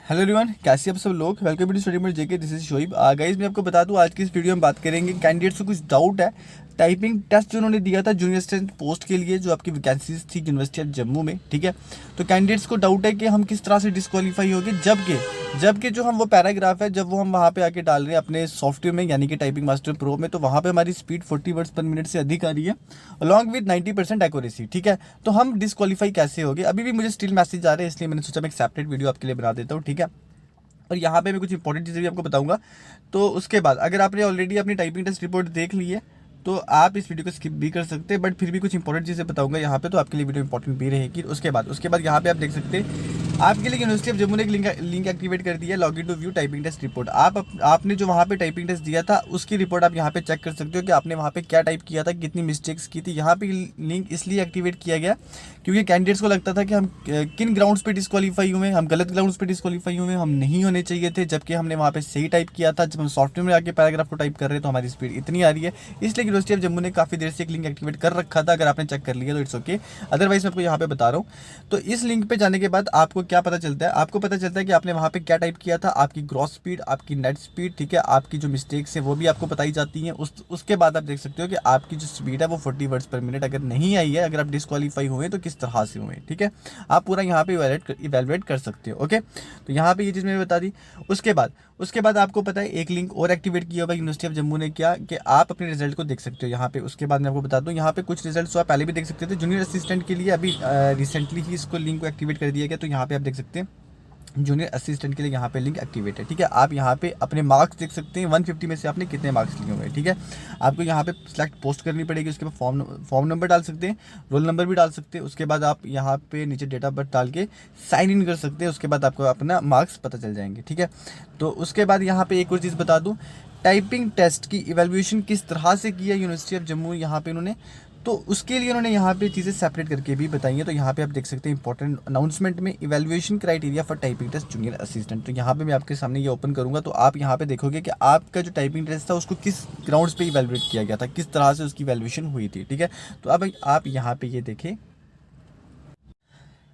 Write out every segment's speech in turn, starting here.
Hello everyone, कैसे आप सब लोग। Welcome to study mode JK. This is Shoaib. Guys मैं आपको बता दूं, आज की इस वीडियो में बात करेंगे कैंडिडेट्स को कुछ डाउट है टाइपिंग टेस्ट जो उन्होंने दिया था जूनियर असिस्टेंट पोस्ट के लिए, जो आपकी वैकेंसीज थी यूनिवर्सिटी ऑफ जम्मू में। ठीक है, तो कैंडिडेट्स को डाउट है कि हम किस तरह से डिस्क्वालीफाई हो गए, जबकि जो हम वो पैराग्राफ है जब वो हम वहाँ पे आके डाल रहे हैं अपने सॉफ्टवेयर में, यानी कि टाइपिंग मास्टर प्रो में, तो वहाँ पे हमारी स्पीड 40 वर्ड्स पर मिनट से अधिक आ रही है अलॉन्ग विद 90% एक्यूरेसी। ठीक है, तो हम डिस्क्वालीफाई कैसे हो गए? अभी भी मुझे स्टिल मैसेज आ रहे हैं, इसलिए मैंने सोचा मैं एक सेपरेट वीडियो आपके लिए बना देता हूँ। ठीक है, और यहाँ पे मैं कुछ इंपॉर्टेंट चीज़ें भी आपको बताऊंगा। तो उसके बाद अगर आपने ऑलरेडी अपनी टाइपिंग टेस्ट रिपोर्ट देख ली है तो आप इस वीडियो को स्किप भी कर सकते हैं, बट फिर भी कुछ इंपॉर्टेंट चीज़ें बताऊंगा यहाँ पे, तो आपके लिए वीडियो इंपॉर्टेंट भी रहेगी। उसके बाद यहाँ पे आप देख सकते हैं आपके लिए यूनिवर्सिटी ऑफ जम्मू ने एक लिंक एक्टिवेट कर दिया है, log in to view typing test report. आपने जो वहाँ पे टाइपिंग टेस्ट दिया था उसकी रिपोर्ट आप यहाँ पे चेक कर सकते हो कि आपने वहाँ पे क्या टाइप किया था, कितनी मिस्टेक्स की थी। यहाँ पे लिंक इसलिए एक्टिवेट किया गया क्योंकि कैंडिडेट्स को लगता था कि हम किन ग्राउंड्स पे डिस्क्वालीफाई हुए, हम गलत ग्राउंड्स पे डिस्क्वालीफाई हुए, हम नहीं होने चाहिए थे, जबकि हमने वहाँ पे सही टाइप किया था। जब हम सॉफ्टवेयर में आके पैराग्राफ को टाइप कर रहे हैं तो हमारी स्पीड इतनी आ रही है। इसलिए यूनिवर्सिटी ऑफ जम्मू ने काफ़ी देर से एक लिंक एक्टिवेट कर रखा था, अगर आपने चेक कर लिया तो इट्स ओके, अदरवाइज मैं आपको यहाँ पे बता रहा हूँ। तो इस लिंक पे जाने के बाद आपको क्या पता चलता है, आपको पता चलता है कि आपने वहाँ पे क्या टाइप किया था, आपकी ग्रॉस स्पीड, आपकी नेट स्पीड, ठीक है, आपकी जो मिस्टेक्स है वो भी आपको बताई जाती हैं। उसके बाद आप देख सकते हो कि आपकी जो स्पीड है वो 40 वर्ड्स पर मिनट अगर नहीं आई है, अगर आप डिस्क्वालीफाई हुए तो किस तरह से हुए। ठीक है, आप पूरा यहाँ पे इवेलुएट कर सकते हो। ओके, तो यहाँ पे ये चीज़ मैंने बता दी। उसके बाद आपको पता है एक लिंक और एक्टिवेट किया हुआ यूनिवर्सिटी ऑफ जम्मू ने, क्या कि आप अपने रिजल्ट को देख सकते हो यहाँ पे। उसके बाद मैं आपको बता दूँ, यहाँ पे कुछ रिजल्ट तो आप पहले भी देख सकते थे जूनियर असिस्टेंट के लिए, अभी रिसेंटली ही इसको लिंक को एक्टिवेट कर दिया गया। तो यहाँ पे आप देख सकते हैं जूनियर असिस्टेंट के लिए यहाँ पे लिंक एक्टिवेट है। ठीक है, आप यहाँ पे अपने मार्क्स देख सकते हैं, 150 में से आपने कितने मार्क्स लिए हुए हैं। ठीक है, आपको यहाँ पे सिलेक्ट पोस्ट करनी पड़ेगी, उसके बाद फॉर्म नंबर डाल सकते हैं, रोल नंबर भी डाल सकते हैं। उसके बाद आप यहाँ पे नीचे डेट ऑफ बर्थ डाल के साइन इन कर सकते हैं, उसके बाद आपको अपना मार्क्स पता चल जाएंगे। ठीक है, तो उसके बाद यहाँ पे एक और चीज़ बता दूँ, टाइपिंग टेस्ट की इवेल्युएशन किस तरह से किया यूनिवर्सिटी ऑफ जम्मू यहाँ पे उन्होंने, तो उसके लिए उन्होंने यहाँ पे चीज़ें सेपरेट करके भी बताई हैं। तो यहाँ पे आप देख सकते हैं इंपॉर्टेंट अनाउंसमेंट में evaluation criteria for typing test junior assistant. तो यहाँ पे मैं आपके सामने ये ओपन करूँगा तो आप यहाँ पे देखोगे कि आपका जो टाइपिंग टेस्ट था उसको किस ग्राउंड्स पे इवैल्यूएट किया गया था, किस तरह से उसकी इवैल्यूएशन हुई थी। ठीक है, तो अब आप यहाँ पे ये देखें।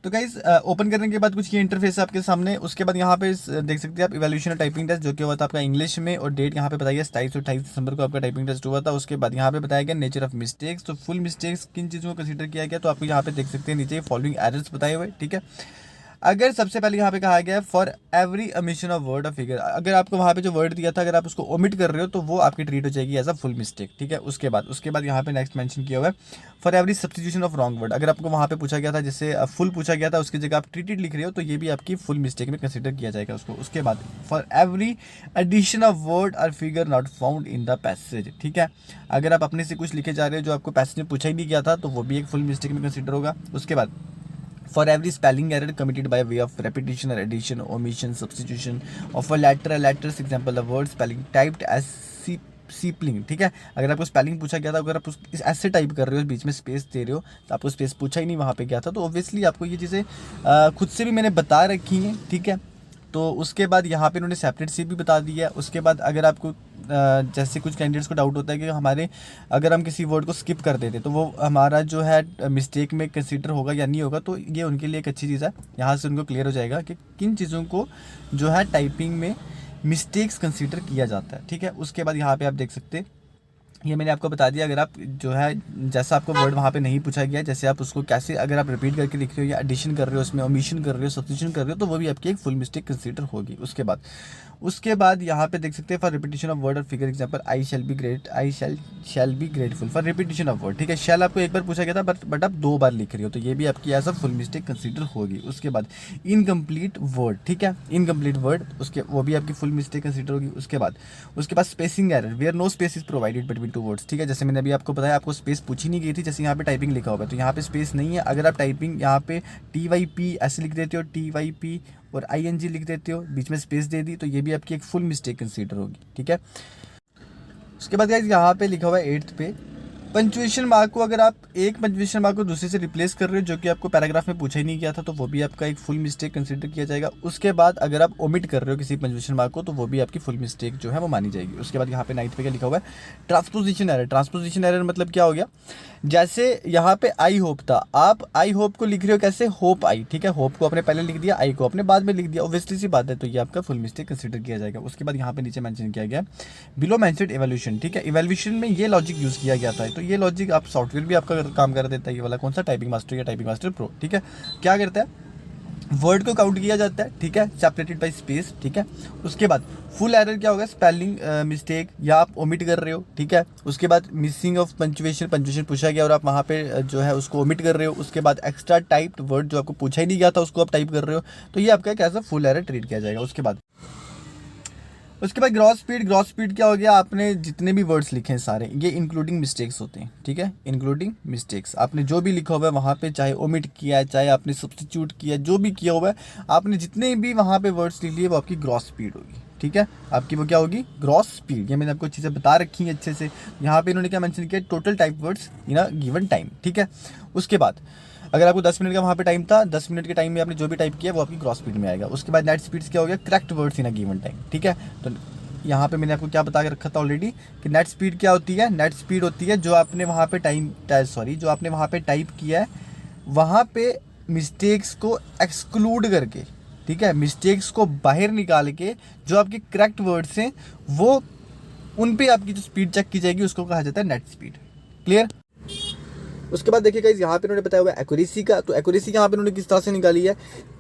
तो गाइज ओपन करने के बाद कुछ ये इंटरफेस है आपके सामने। उसके बाद यहाँ पे देख सकते हैं आप इवैल्यूएशन टाइपिंग टेस्ट, जो कि हुआ था आपका इंग्लिश में, और डेट यहाँ पे बताइए 27 और 28 दिसंबर को आपका टाइपिंग टेस्ट हुआ था। उसके बाद यहाँ पे बताया गया नेचर ऑफ मिस्टेक्स, तो फुल मिस्टेक्स किन चीज़ों को कंसीडर किया गया, तो आपको यहाँ पे देख सकते हैं नीचे फॉलोइंग एरर्स बताए हुए। ठीक है, अगर सबसे पहले यहाँ पे कहा गया है for every omission of word और फिगर, अगर आपको वहाँ पे जो वर्ड दिया था अगर आप उसको ओमिट कर रहे हो तो वो आपकी ट्रीट हो जाएगी एज अ फुल मिस्टेक। ठीक है, उसके बाद यहाँ पे नेक्स्ट मेंशन किया हुआ है for every substitution of wrong word, अगर आपको वहाँ पे पूछा गया था जैसे फुल पूछा गया था उसकी जगह आप ट्रीटेड लिख रहे हो तो ये भी आपकी फुल मिस्टेक में कंसिडर किया जाएगा उसको। उसके बाद for every addition of word और figure not found in the passage. ठीक है, अगर आप अपने से कुछ लिखे जा रहे हो जो आपको पैसेज में पूछा ही नहीं गया था तो वो भी एक फुल मिस्टेक में कंसिडर होगा। उसके बाद for every spelling error committed by way of repetition or addition, omission, substitution of a letter, example the word spelling typed as सीपलिंग। ठीक है, अगर आपको स्पेलिंग पूछा गया था, अगर आप ऐसे टाइप कर रहे हो बीच में स्पेस दे रहे हो तो आपको स्पेस पूछा ही नहीं वहाँ पे गया था, तो ऑब्वियसली आपको ये चीज़ें खुद से भी मैंने बता रखी हैं। ठीक है, तो उसके बाद यहाँ पे उन्होंने सेपरेट से भी बता दिया है। उसके बाद अगर आपको जैसे कुछ कैंडिडेट्स को डाउट होता है कि हमारे अगर हम किसी वर्ड को स्किप कर देते तो वो हमारा जो है मिस्टेक में कंसीडर होगा या नहीं होगा, तो ये उनके लिए एक अच्छी चीज़ है। यहाँ से उनको क्लियर हो जाएगा कि किन चीज़ों को जो है टाइपिंग में मिस्टेक्स कंसीडर किया जाता है। ठीक है, उसके बाद यहाँ पे आप देख सकते हैं, ये मैंने आपको बता दिया, अगर आप जो है जैसा आपको वर्ड वहाँ पे नहीं पूछा गया, जैसे आप उसको कैसे अगर आप रिपीट करके लिख रहे हो या एडिशन कर रहे हो, उसमें ओमिशन कर रहे हो, सब्स्टिट्यूशन कर रहे हो, तो वो भी आपकी एक फुल मिस्टेक कंसीडर होगी। उसके बाद यहाँ पे देख सकते हैं फॉर रिपीटिशन ऑफ वर्ड और figure, example I shall be grateful for repetition of word. ठीक है, शैल आपको एक बार पूछा गया था बट आप 2 बार लिख रहे हो तो ये भी आपकी ऐसा फुल मिस्टेक कंसीडर होगी। उसके बाद इनकम्प्लीट वर्ड, ठीक है, इनकम्प्लीट वर्ड उसके वो भी आपकी फुल मिस्टेक कंसीडर होगी। उसके बाद spacing error where no space is provided between 2 words. ठीक है, जैसे मैंने अभी आपको बताया आपको स्पेस पूछी नहीं गई थी, जैसे यहाँ पे टाइपिंग लिखा हुआ है तो यहाँ पे स्पेस नहीं है। अगर आप टाइपिंग यहाँ पे TYP ऐसे लिख देते हो, TYP और ING लिख देते हो, बीच में स्पेस दे दी, तो ये भी आपकी एक फुल मिस्टेक कंसीडर होगी। ठीक है, उसके बाद गाइस यहाँ पे लिखा हुआ है 8th पे पंक्चुएशन मार्क को अगर आप एक पंक्चुएशन मार्क को दूसरे से रिप्लेस कर रहे हो जो कि आपको पैराग्राफ में पूछा ही नहीं गया था, तो वो भी आपका एक फुल मिस्टेक कंसीडर किया जाएगा। उसके बाद अगर आप ओमिट कर रहे हो किसी पंक्चुएशन मार्क को, तो वो भी आपकी फुल मिस्टेक जो है वो मानी जाएगी। उसके बाद यहाँ पे 9th पे क्या लिखा हुआ है, ट्रांसपोजिशन एरर। ट्रांसपोजिशन एरर मतलब क्या हो गया, जैसे यहाँ पे आई होप था, आप आई होप को लिख रहे हो कैसे, होप आई, ठीक है, होप को आपने पहले लिख दिया, आई को आपने बाद में लिख दिया, ऑब्वियसली सी बात है, तो ये आपका फुल मिस्टेक कंसीडर किया जाएगा। उसके बाद यहाँ पे नीचे मेंशन किया गया बिलो मेंशन्ड इवैल्यूएशन, ठीक है, इवैल्यूएशन में ये लॉजिक यूज किया गया था, तो ये लॉजिक आप सॉफ्टवेयर भी आपका काम कर देता है, ये वाला कौन सा, टाइपिंग मास्टर या टाइपिंग मास्टर प्रो, ठीक है। क्या करता है, वर्ड को काउंट किया जाता है, ठीक है, सेपरेटेड बाय स्पेस, ठीक है। उसके बाद फुल एरर क्या होगा, स्पेलिंग मिस्टेक या आप ओमिट कर रहे हो, ठीक है। उसके बाद मिसिंग ऑफ पंक्चुएशन, पंक्चुएशन पूछा गया और आप वहाँ पे जो है उसको ओमिट कर रहे हो। उसके बाद एक्स्ट्रा टाइप्ड वर्ड जो आपको पूछा ही नहीं गया था उसको आप टाइप कर रहे हो, तो ये आपका कैसा फुल एरर ट्रीट किया जाएगा। उसके बाद ग्रॉस स्पीड। ग्रॉस स्पीड क्या हो गया, आपने जितने भी वर्ड्स लिखे हैं सारे, ये इंक्लूडिंग मिस्टेक्स होते हैं, ठीक है, इंक्लूडिंग मिस्टेक्स। आपने जो भी लिखा हुआ है वहाँ पे, चाहे ओमिट किया है, चाहे आपने सब्स्टिट्यूट किया है, जो भी किया हुआ है, आपने जितने भी वहाँ पे वर्ड्स लिख लिए वो आपकी ग्रॉस स्पीड होगी, ठीक है। आपकी वो क्या होगी, ग्रॉस स्पीड। ये मैंने आपको चीज़ें बता रखी हैं अच्छे से। यहाँ पे इन्होंने क्या मेंशन किया, total type words in a given time, ठीक है। उसके बाद अगर आपको 10 मिनट का वहाँ पे टाइम था, 10 मिनट के टाइम में आपने जो भी टाइप किया वो आपकी ग्रॉस स्पीड में आएगा। उसके बाद नेट स्पीड्स क्या हो गया, correct words in a given time, ठीक है। तो यहाँ पे मैंने आपको क्या बता के रखा था ऑलरेडी कि नेट स्पीड क्या होती है, नेट स्पीड होती है जो आपने वहाँ पे जो आपने वहाँ पे टाइप किया है, वहाँ पे मिस्टेक्स को एक्सक्लूड करके, ठीक है, मिस्टेक्स को बाहर निकाल के जो आपके करेक्ट वर्ड्स हैं वो उन पे आपकी जो स्पीड चेक की जाएगी उसको कहा जाता है नेट स्पीड। क्लियर। उसके बाद देखिए गाइस, यहाँ पे उन्होंने बताया हुआ है एक्यूरेसी का। तो एक्यूरेसी यहाँ पे उन्होंने किस तरह से निकाली है,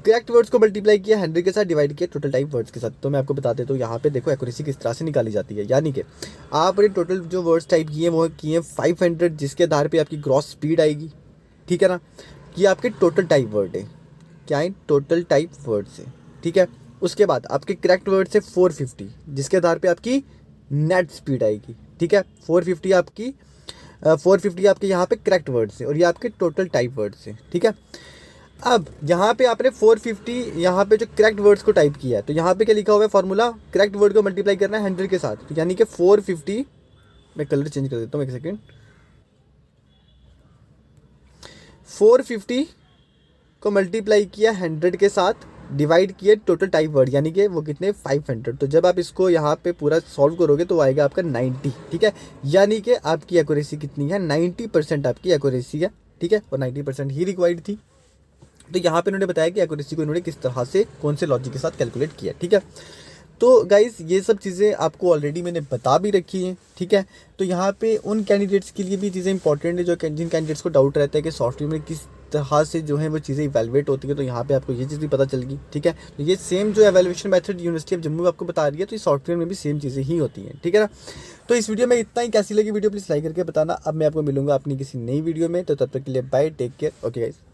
करेक्ट वर्ड्स को मल्टीप्लाई किया 100 के साथ, डिवाइड किया टोटल टाइप वर्ड्स के साथ। तो मैं आपको बता देता हूँ यहाँ पे देखो एक्यूरेसी किस तरह से निकाली जाती है। यानी कि आपने टोटल जो वर्ड्स टाइप किए हैं वो किए 500, जिसके आधार पर आपकी ग्रॉस स्पीड आएगी, ठीक है ना। ये आपके टोटल टाइप वर्ड है, क्या है, टोटल टाइप वर्ड से, ठीक है। उसके बाद आपके करेक्ट वर्ड से 450, जिसके आधार पे आपकी नेट स्पीड आएगी, ठीक है। 450 आपके यहाँ पे करेक्ट वर्ड से और ये आपके टोटल टाइप वर्ड से, ठीक है। अब यहाँ पे आपने 450 यहाँ पे जो करेक्ट वर्ड्स को टाइप किया है, तो यहाँ पे क्या लिखा हुआ है फॉर्मूला, करेक्ट वर्ड को मल्टीप्लाई करना है 100 के साथ, तो यानी कि 450, मैं कलर चेंज कर देता हूँ एक सेकेंड, 450 को मल्टीप्लाई किया 100 के साथ, डिवाइड किए टोटल टाइप वर्ड, यानी कि वो कितने 500। तो जब आप इसको यहाँ पे पूरा सॉल्व करोगे तो आएगा आपका 90, ठीक है। यानी कि आपकी एक्यूरेसी कितनी है, 90% आपकी एक्यूरेसी है, ठीक है, और 90% ही रिक्वायर्ड थी। तो यहाँ पे उन्होंने बताया कि एक्यूरेसी को इन्होंने किस तरह से कौन से लॉजिक के साथ कैलकुलेट किया, ठीक है। तो गाइस ये सब चीज़ें आपको ऑलरेडी मैंने बता भी रखी हैं, ठीक है। तो यहाँ पे उन कैंडिडेट्स के लिए भी चीज़ें इंपॉर्टेंट है जो जिन कैंडिडेट्स को डाउट रहता है कि सॉफ्टवेयर में किस तरह से जो है वो चीज़ें इवैल्यूएट होती है, तो यहाँ पे आपको ये चीज़ भी पता चल गई, ठीक है। तो ये सेम जो evaluation method university of Jammu में आपको बता रही है, तो इस सॉफ्टवेयर में भी सेम चीज़ें ही होती हैं, ठीक है ना। तो इस वीडियो में इतना ही। कैसी लगी वीडियो प्लीज़ लाइक करके बताना। अब मैं आपको मिलूंगा अपनी किसी नई वीडियो में, तो तब तक के लिए bye, take care, okay guys.